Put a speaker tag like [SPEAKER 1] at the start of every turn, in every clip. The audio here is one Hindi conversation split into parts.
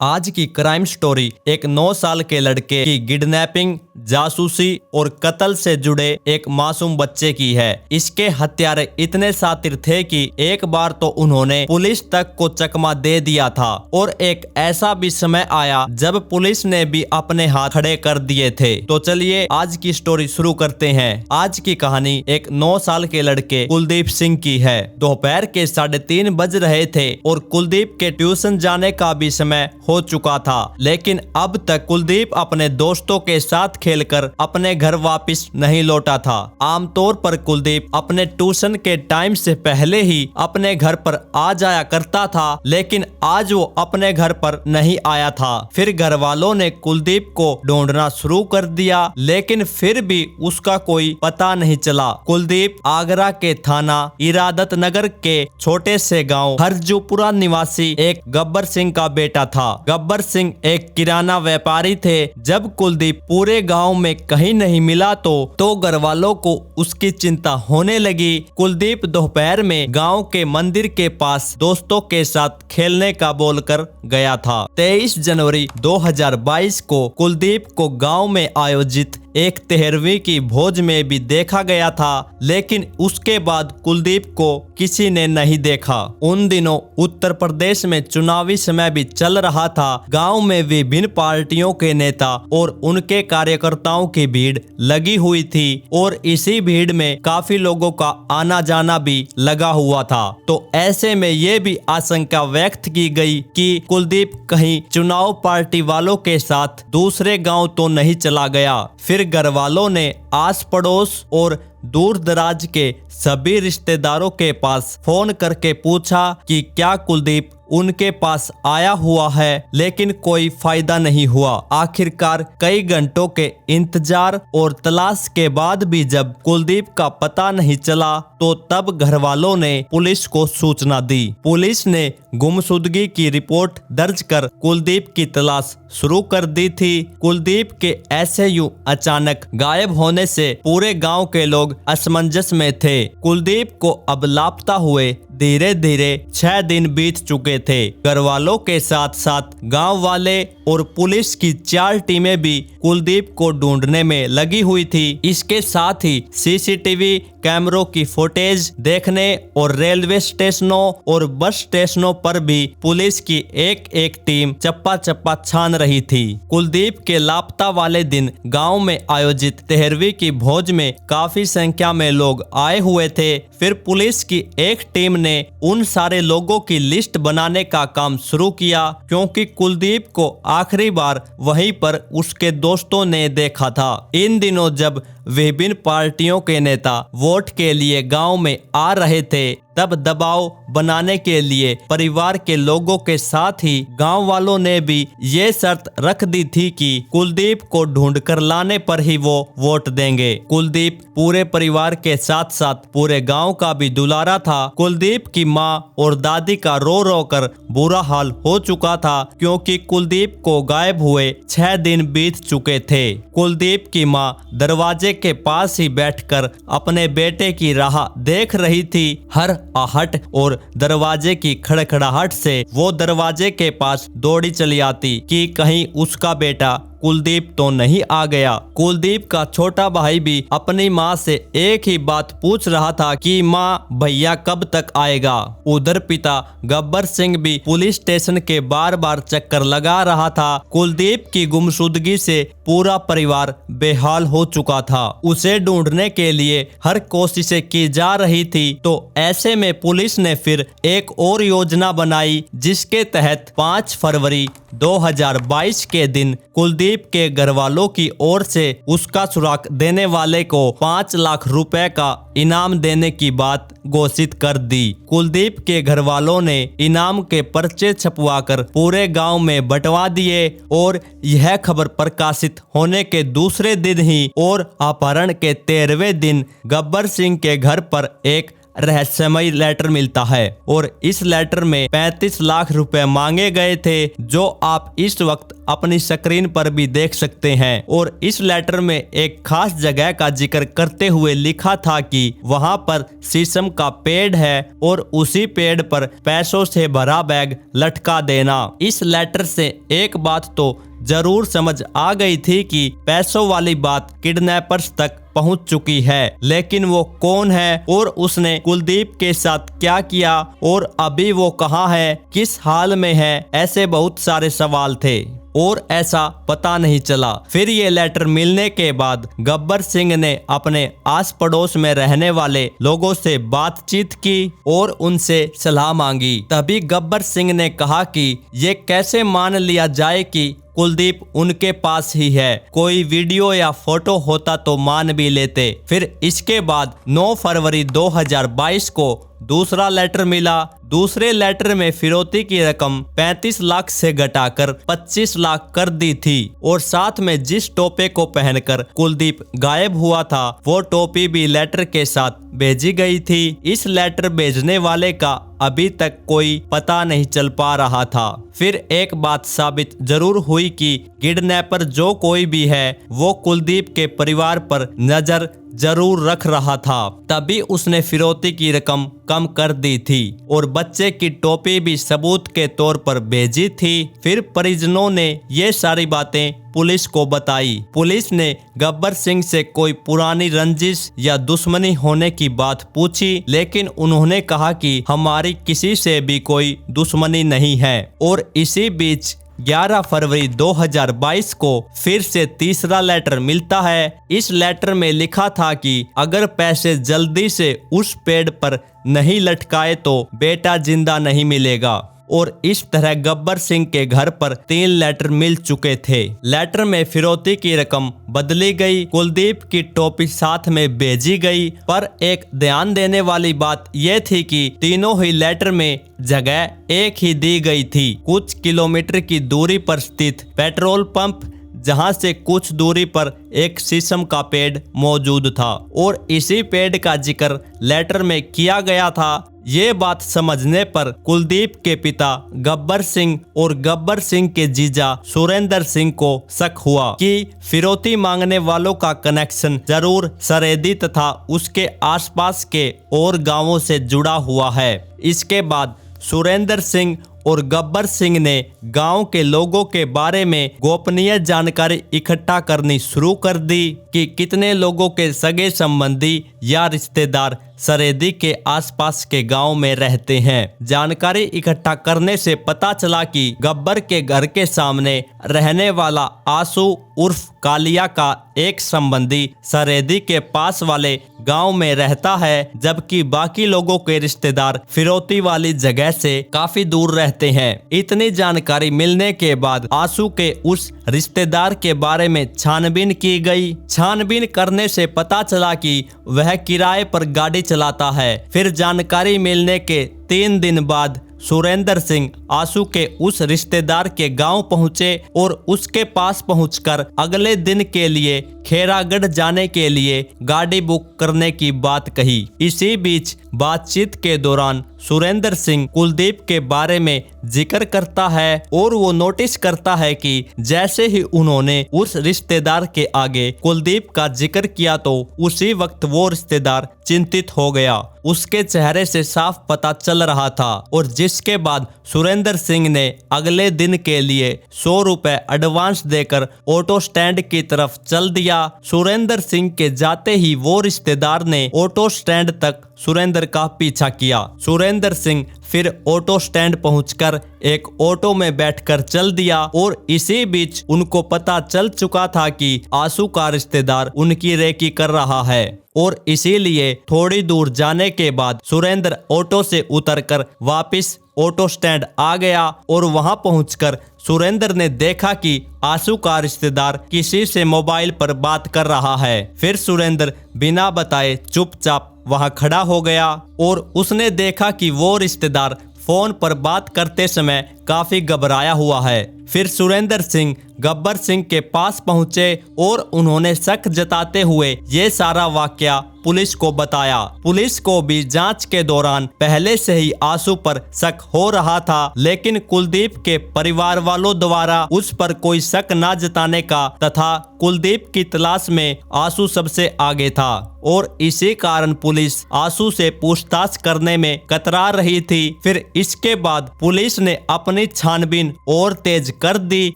[SPEAKER 1] आज की क्राइम स्टोरी एक 9 साल के लड़के की किडनैपिंग, जासूसी और कत्ल से जुड़े एक मासूम बच्चे की है। इसके हत्यारे इतने शातिर थे कि एक बार तो उन्होंने पुलिस तक को चकमा दे दिया था और एक ऐसा भी समय आया जब पुलिस ने भी अपने हाथ खड़े कर दिए थे। तो चलिए आज की स्टोरी शुरू करते हैं। आज की कहानी एक 9 साल के लड़के कुलदीप सिंह की है। दोपहर के 3:30 बज रहे थे और कुलदीप के ट्यूशन जाने का भी समय हो चुका था, लेकिन अब तक कुलदीप अपने दोस्तों के साथ खेलकर अपने घर वापस नहीं लौटा था। आमतौर पर कुलदीप अपने ट्यूशन के टाइम से पहले ही अपने घर पर आ जाया करता था, लेकिन आज वो अपने घर पर नहीं आया था। फिर घर वालों ने कुलदीप को ढूंढना शुरू कर दिया, लेकिन फिर भी उसका कोई पता नहीं चला। कुलदीप आगरा के थाना इरादत नगर के छोटे से गांव हरजूपुरा निवासी एक गब्बर सिंह का बेटा था। गब्बर सिंह एक किराना व्यापारी थे। जब कुलदीप पूरे गांव में कहीं नहीं मिला तो घर वालों को उसकी चिंता होने लगी। कुलदीप दोपहर में गांव के मंदिर के पास दोस्तों के साथ खेलने का बोलकर गया था। 23 जनवरी 2022 को कुलदीप को गांव में आयोजित एक 13वीं की भोज में भी देखा गया था, लेकिन उसके बाद कुलदीप को किसी ने नहीं देखा। उन दिनों उत्तर प्रदेश में चुनावी समय भी चल रहा था। गांव में विभिन्न पार्टियों के नेता और उनके कार्यकर्ताओं की भीड़ लगी हुई थी और इसी भीड़ में काफी लोगों का आना जाना भी लगा हुआ था। तो ऐसे में ये भी आशंका व्यक्त की गई कि कुलदीप कहीं चुनाव पार्टी वालों के साथ दूसरे गांव तो नहीं चला गया। फिर घर वालों ने आस पड़ोस और दूर दराज के सभी रिश्तेदारों के पास फोन करके पूछा कि क्या कुलदीप उनके पास आया हुआ है, लेकिन कोई फायदा नहीं हुआ। आखिरकार कई घंटों के इंतजार और तलाश के बाद भी जब कुलदीप का पता नहीं चला तो तब घर वालों ने पुलिस को सूचना दी। पुलिस ने गुमशुदगी की रिपोर्ट दर्ज कर कुलदीप की तलाश शुरू कर दी थी। कुलदीप के ऐसे यूं अचानक गायब होने से पूरे गांव के लोग असमंजस में थे। कुलदीप को अब लापता हुए धीरे धीरे 6 दिन बीत चुके थे। घर वालों के साथ साथ गांव वाले और पुलिस की 4 टीमें भी कुलदीप को ढूंढने में लगी हुई थी। इसके साथ ही सीसीटीवी कैमरों की फुटेज देखने और रेलवे स्टेशनों और बस स्टेशनों पर भी पुलिस की एक टीम चप्पा चप्पा छान रही थी। कुलदीप के लापता वाले दिन गांव में आयोजित 13वीं की भोज में काफी संख्या में लोग आए हुए थे। फिर पुलिस की एक टीम ने उन सारे लोगों की लिस्ट बनाने का काम शुरू किया, क्योंकि कुलदीप को आखिरी बार वहीं पर उसके दोस्तों ने देखा था। इन दिनों जब विभिन्न पार्टियों के नेता वोट के लिए गांव में आ रहे थे, तब दबाव बनाने के लिए परिवार के लोगों के साथ ही गांव वालों ने भी ये शर्त रख दी थी कि कुलदीप को ढूंढ कर लाने पर ही वो वोट देंगे। कुलदीप पूरे परिवार के साथ साथ पूरे गांव का भी दुलारा था। कुलदीप की मां और दादी का रो रो कर बुरा हाल हो चुका था, क्योंकि कुलदीप को गायब हुए 6 दिन बीत चुके थे। कुलदीप की मां दरवाजे के पास ही बैठकर अपने बेटे की राह देख रही थी। हर आहट और दरवाजे की खड़खड़ाहट से वो दरवाजे के पास दौड़ी चली आती कि कहीं उसका बेटा कुलदीप तो नहीं आ गया। कुलदीप का छोटा भाई भी अपनी माँ से एक ही बात पूछ रहा था कि माँ, भैया कब तक आएगा। उधर पिता गब्बर सिंह भी पुलिस स्टेशन के बार बार चक्कर लगा रहा था। कुलदीप की गुमशुदगी से पूरा परिवार बेहाल हो चुका था। उसे ढूंढने के लिए हर कोशिशें की जा रही थी। तो ऐसे में पुलिस ने फिर एक और योजना बनाई, जिसके तहत 5 फरवरी 2022 के दिन कुलदीप के घर वालों की ओर से उसका सुराग देने वाले को 5 लाख रुपए का इनाम देने की बात घोषित कर दी। कुलदीप के घर वालों ने इनाम के पर्चे छपवाकर पूरे गांव में बंटवा दिए और यह खबर प्रकाशित होने के दूसरे दिन ही और अपहरण के 13वें दिन गब्बर सिंह के घर पर एक रहस्यमय लेटर मिलता है और इस लेटर में 35 लाख रुपए मांगे गए थे, जो आप इस वक्त अपनी स्क्रीन पर भी देख सकते हैं। और इस लेटर में एक खास जगह का जिक्र करते हुए लिखा था कि वहां पर शीशम का पेड़ है और उसी पेड़ पर पैसों से भरा बैग लटका देना। इस लेटर से एक बात तो जरूर समझ आ गई थी कि पैसों वाली बात किडनैपर्स तक पहुंच चुकी है, लेकिन वो कौन है और उसने कुलदीप के साथ क्या किया और अभी वो कहाँ है, किस हाल में है, ऐसे बहुत सारे सवाल थे और ऐसा पता नहीं चला। फिर ये लेटर मिलने के बाद गब्बर सिंह ने अपने आस पड़ोस में रहने वाले लोगों से बातचीत की और उनसे सलाह मांगी। तभी गब्बर सिंह ने कहा कि ये कैसे मान लिया जाए कि कुलदीप उनके पास ही है, कोई वीडियो या फोटो होता तो मान भी लेते। फिर इसके बाद 9 फरवरी 2022 को दूसरा लेटर मिला। दूसरे लेटर में फिरौती की रकम 35 लाख से घटाकर 25 लाख कर दी थी और साथ में जिस टोपे को पहनकर कुलदीप गायब हुआ था वो टोपी भी लेटर के साथ भेजी गई थी। इस लेटर भेजने वाले का अभी तक कोई पता नहीं चल पा रहा था। फिर एक बात साबित जरूर हुई कि किडनैपर जो कोई भी है वो कुलदीप के परिवार पर नजर जरूर रख रहा था, तभी उसने फिरौती की रकम कम कर दी थी और बच्चे की टोपी भी सबूत के तौर पर भेजी थी। फिर परिजनों ने ये सारी बातें पुलिस को बताई। पुलिस ने गब्बर सिंह से कोई पुरानी रंजिश या दुश्मनी होने की बात पूछी, लेकिन उन्होंने कहा कि हमारी किसी से भी कोई दुश्मनी नहीं है। और इसी बीच 11 फरवरी 2022 को फिर से तीसरा लेटर मिलता है। इस लेटर में लिखा था कि अगर पैसे जल्दी से उस पेड़ पर नहीं लटकाए तो बेटा जिंदा नहीं मिलेगा। और इस तरह गब्बर सिंह के घर पर 3 लेटर मिल चुके थे। लेटर में फिरौती की रकम बदली गई, कुलदीप की टोपी साथ में भेजी गई, पर एक ध्यान देने वाली बात यह थी कि तीनों ही लेटर में जगह एक ही दी गई थी। कुछ किलोमीटर की दूरी पर स्थित पेट्रोल पंप, जहां से कुछ दूरी पर एक शीशम का पेड़ मौजूद था और इसी पेड़ का जिक्र लेटर में किया गया था। ये बात समझने पर कुलदीप के पिता गब्बर सिंह और गब्बर सिंह के जीजा सुरेंद्र सिंह को शक हुआ कि फिरौती मांगने वालों का कनेक्शन जरूर सरेदी तथा उसके आसपास के और गांवों से जुड़ा हुआ है। इसके बाद सुरेंद्र सिंह और गब्बर सिंह ने गांव के लोगों के बारे में गोपनीय जानकारी इकट्ठा करनी शुरू कर दी कि कितने लोगों के सगे संबंधी या रिश्तेदार सरेदी के आसपास के गांव में रहते हैं। जानकारी इकट्ठा करने से पता चला कि गब्बर के घर के सामने रहने वाला आंसू उर्फ कालिया का एक संबंधी सरेदी के पास वाले गांव में रहता है, जबकि बाकी लोगों के रिश्तेदार फिरौती वाली जगह से काफी दूर रहते हैं। इतनी जानकारी मिलने के बाद आंसू के उस रिश्तेदार के बारे में छानबीन की गई। छानबीन करने से पता चला कि वह किराए पर गाड़ी चलाता है। फिर जानकारी मिलने के 3 दिन बाद सुरेंद्र सिंह आंसू के उस रिश्तेदार के गांव पहुंचे और उसके पास पहुंचकर अगले दिन के लिए खेरागढ़ जाने के लिए गाड़ी बुक करने की बात कही। इसी बीच बातचीत के दौरान सुरेंद्र सिंह कुलदीप के बारे में जिक्र करता है और वो नोटिस करता है कि जैसे ही उन्होंने उस रिश्तेदार के आगे कुलदीप का जिक्र किया तो उसी वक्त वो रिश्तेदार चिंतित हो गया। उसके चेहरे से साफ पता चल रहा था और जिसके बाद सुरेंद्र सिंह ने अगले दिन के लिए 100 रुपए एडवांस देकर ऑटो स्टैंड की तरफ चल दिया। सुरेंद्र सिंह के जाते ही वो रिश्तेदार ने ऑटो स्टैंड तक सुरेंद्र का पीछा किया। सुरेंद्र सिंह फिर ऑटो स्टैंड पहुंचकर एक ऑटो में बैठकर चल दिया और इसी बीच उनको पता चल चुका था कि आंसू का रिश्तेदार उनकी रेकी कर रहा है और इसीलिए थोड़ी दूर जाने के बाद सुरेंद्र ऑटो से उतरकर वापस ऑटो स्टैंड आ गया और वहां पहुंचकर सुरेंद्र ने देखा कि आंसू का रिश्तेदार किसी से मोबाइल पर बात कर रहा है। फिर सुरेंद्र बिना बताए चुपचाप वहां खड़ा हो गया और उसने देखा कि वो रिश्तेदार फोन पर बात करते समय काफी घबराया हुआ है। फिर सुरेंद्र सिंह गब्बर सिंह के पास पहुंचे और उन्होंने शक जताते हुए ये सारा वाकया पुलिस को बताया। पुलिस को भी जांच के दौरान पहले से ही आशु पर शक हो रहा था, लेकिन कुलदीप के परिवार वालों द्वारा उस पर कोई शक न जताने का तथा कुलदीप की तलाश में आशु सबसे आगे था और इसी कारण पुलिस आशु से पूछताछ करने में कतरा रही थी। फिर इसके बाद पुलिस ने अपनी छानबीन और तेज कर दी।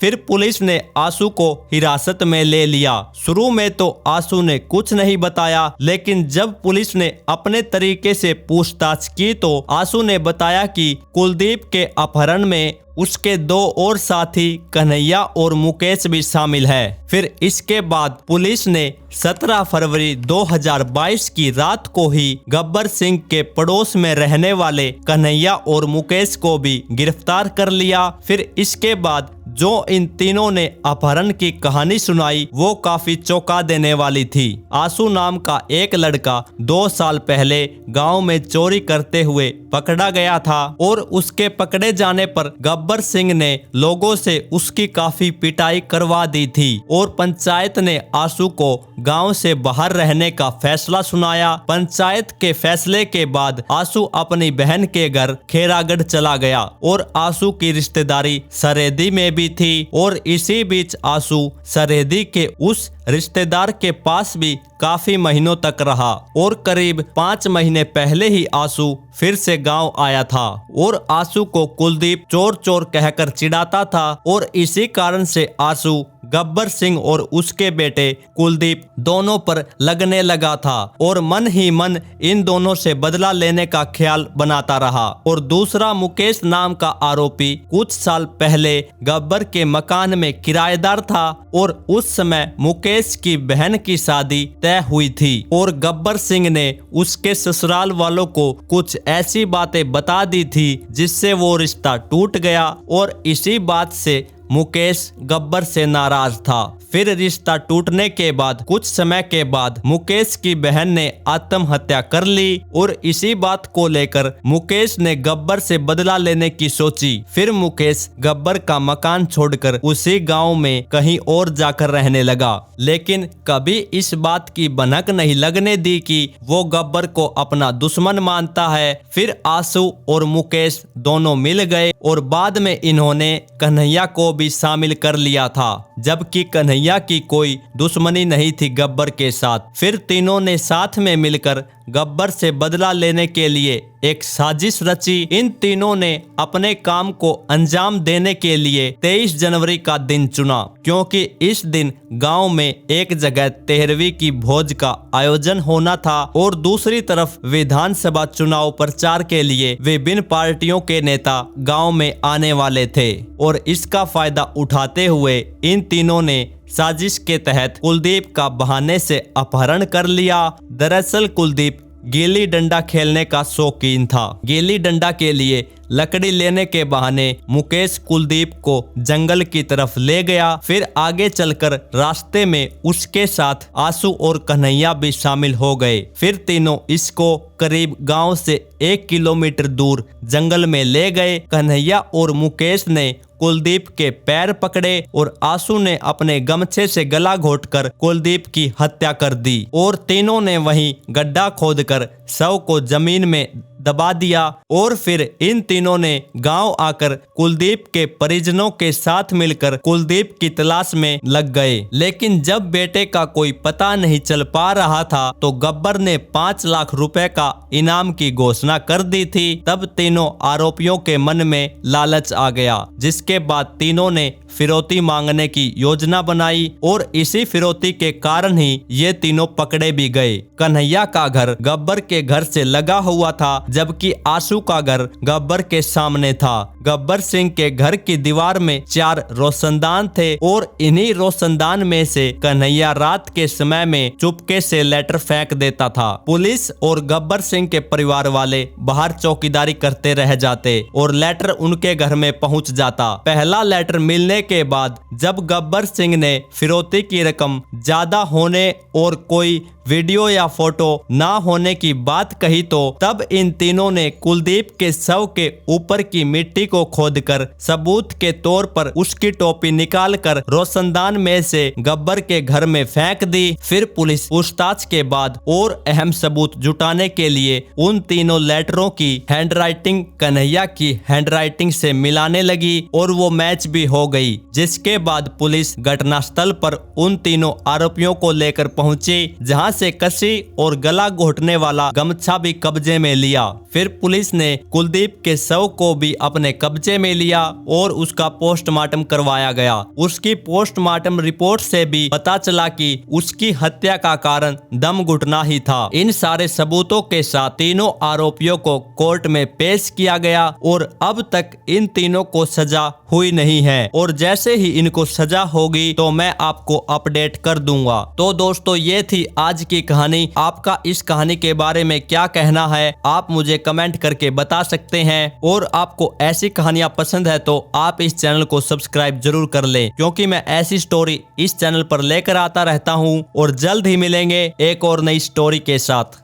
[SPEAKER 1] फिर पुलिस ने आशु को हिरासत में ले लिया। शुरू में तो आशु ने कुछ नहीं बताया, लेकिन जब पुलिस ने अपने तरीके से पूछताछ की तो आशु ने बताया कि कुलदीप के अपहरण में उसके 2 और साथी कन्हैया और मुकेश भी शामिल है। फिर इसके बाद पुलिस ने 17 फरवरी 2022 की रात को ही गब्बर सिंह के पड़ोस में रहने वाले कन्हैया और मुकेश को भी गिरफ्तार कर लिया। फिर इसके बाद जो इन तीनों ने अपहरण की कहानी सुनाई वो काफी चौंका देने वाली थी। आशु नाम का एक लड़का 2 साल पहले गांव में चोरी करते हुए पकड़ा गया था और उसके पकड़े जाने पर गब्बर सिंह ने लोगों से उसकी काफी पिटाई करवा दी थी और पंचायत ने आशु को गांव से बाहर रहने का फैसला सुनाया। पंचायत के फैसले के बाद आशु अपनी बहन के घर खेरागढ़ चला गया और आशु की रिश्तेदारी सरेदी में भी थी और इसी बीच आशु सरेदी के उस रिश्तेदार के पास भी काफी महीनों तक रहा और करीब 5 महीने पहले ही आशु फिर से गांव आया था और आशु को कुलदीप चोर चोर कहकर चिढ़ाता था और इसी कारण से आशु गब्बर सिंह और उसके बेटे कुलदीप दोनों पर लगने लगा था और मन ही मन इन दोनों से बदला लेने का ख्याल बनाता रहा। और दूसरा मुकेश नाम का आरोपी कुछ साल पहले गब्बर के मकान में किराएदार था और उस समय मुकेश की बहन की शादी तय हुई थी और गब्बर सिंह ने उसके ससुराल वालों को कुछ ऐसी बातें बता दी थी जिससे वो रिश्ता टूट गया और इसी बात से मुकेश गब्बर से नाराज था। फिर रिश्ता टूटने के बाद कुछ समय के बाद मुकेश की बहन ने आत्महत्या कर ली और इसी बात को लेकर मुकेश ने गब्बर से बदला लेने की सोची। फिर मुकेश गब्बर का मकान छोड़कर उसी गांव में कहीं और जाकर रहने लगा, लेकिन कभी इस बात की भनक नहीं लगने दी कि वो गब्बर को अपना दुश्मन मानता है। फिर आशु और मुकेश दोनों मिल गए और बाद में इन्होंने कन्हैया को भी शामिल कर लिया था, जबकि कन्हैया की कोई दुश्मनी नहीं थी गब्बर के साथ। फिर तीनों ने साथ में मिलकर गब्बर से बदला लेने के लिए एक साजिश रची। इन तीनों ने अपने काम को अंजाम देने के लिए 23 जनवरी का दिन चुना, क्योंकि इस दिन गांव में एक जगह 13वीं की भोज का आयोजन होना था और दूसरी तरफ विधानसभा चुनाव प्रचार के लिए विभिन्न पार्टियों के नेता गांव में आने वाले थे और इसका फायदा उठाते हुए इन तीनों ने साजिश के तहत कुलदीप का बहाने से अपहरण कर लिया। दरअसल कुलदीप गिल्ली डंडा खेलने का शौकीन था। गिल्ली डंडा के लिए लकड़ी लेने के बहाने मुकेश कुलदीप को जंगल की तरफ ले गया। फिर आगे चलकर रास्ते में उसके साथ आशु और कन्हैया भी शामिल हो गए। फिर तीनों इसको करीब गांव से 1 किलोमीटर दूर जंगल में ले गए। कन्हैया और मुकेश ने कुलदीप के पैर पकड़े और आशु ने अपने गमछे से गला घोंटकर कुलदीप की हत्या कर दी और तीनों ने वहीं गड्ढा खोदकर शव को जमीन में दबा दिया और फिर इन तीनों ने गांव आकर कुलदीप के परिजनों के साथ मिलकर कुलदीप की तलाश में लग गए। लेकिन जब बेटे का कोई पता नहीं चल पा रहा था तो गब्बर ने 5 लाख रुपए का इनाम की घोषणा कर दी थी। तब तीनों आरोपियों के मन में लालच आ गया, जिसके बाद तीनों ने फिरौती मांगने की योजना बनाई और इसी फिरौती के कारण ही ये तीनों पकड़े भी गए। कन्हैया का घर गब्बर के घर से लगा हुआ था, जबकि आशु का घर गब्बर के सामने था। गब्बर सिंह के घर की दीवार में 4 रोशनदान थे और इन्हीं रोशनदान में से कन्हैया रात के समय में चुपके से लेटर फेंक देता था। पुलिस और गब्बर सिंह के परिवार वाले बाहर चौकीदारी करते रह जाते और लेटर उनके घर में पहुंच जाता। पहला लेटर मिलने के बाद जब गब्बर सिंह ने फिरौती की रकम ज्यादा होने और कोई वीडियो या फोटो ना होने की बात कही तो तब इन तीनों ने कुलदीप के शव के ऊपर की मिट्टी को खोदकर सबूत के तौर पर उसकी टोपी निकालकर रोशनदान में से गब्बर के घर में फेंक दी। फिर पुलिस पूछताछ के बाद और अहम सबूत जुटाने के लिए उन तीनों लेटरों की हैंडराइटिंग कन्हैया की हैंडराइटिंग से मिलाने लगी और वो मैच भी हो गई, जिसके बाद पुलिस घटनास्थल पर उन तीनों आरोपियों को लेकर पहुंची, जहां से कसी और गला घोटने वाला गमछा भी कब्जे में लिया। फिर पुलिस ने कुलदीप के शव को भी अपने कब्जे में लिया और उसका पोस्टमार्टम करवाया गया। उसकी पोस्टमार्टम रिपोर्ट से भी पता चला कि उसकी हत्या का कारण दम घुटना ही था। इन सारे सबूतों के साथ तीनों आरोपियों को कोर्ट में पेश किया गया और अब तक इन तीनों को सजा हुई नहीं है और जैसे ही इनको सजा होगी तो मैं आपको अपडेट कर दूंगा। तो दोस्तों, ये थी आज की कहानी। आपका इस कहानी के बारे में क्या कहना है आप मुझे कमेंट करके बता सकते हैं और आपको ऐसी कहानियां पसंद है तो आप इस चैनल को सब्सक्राइब जरूर कर लें, क्योंकि मैं ऐसी स्टोरी इस चैनल पर लेकर आता रहता हूं और जल्द ही मिलेंगे एक और नई स्टोरी के साथ।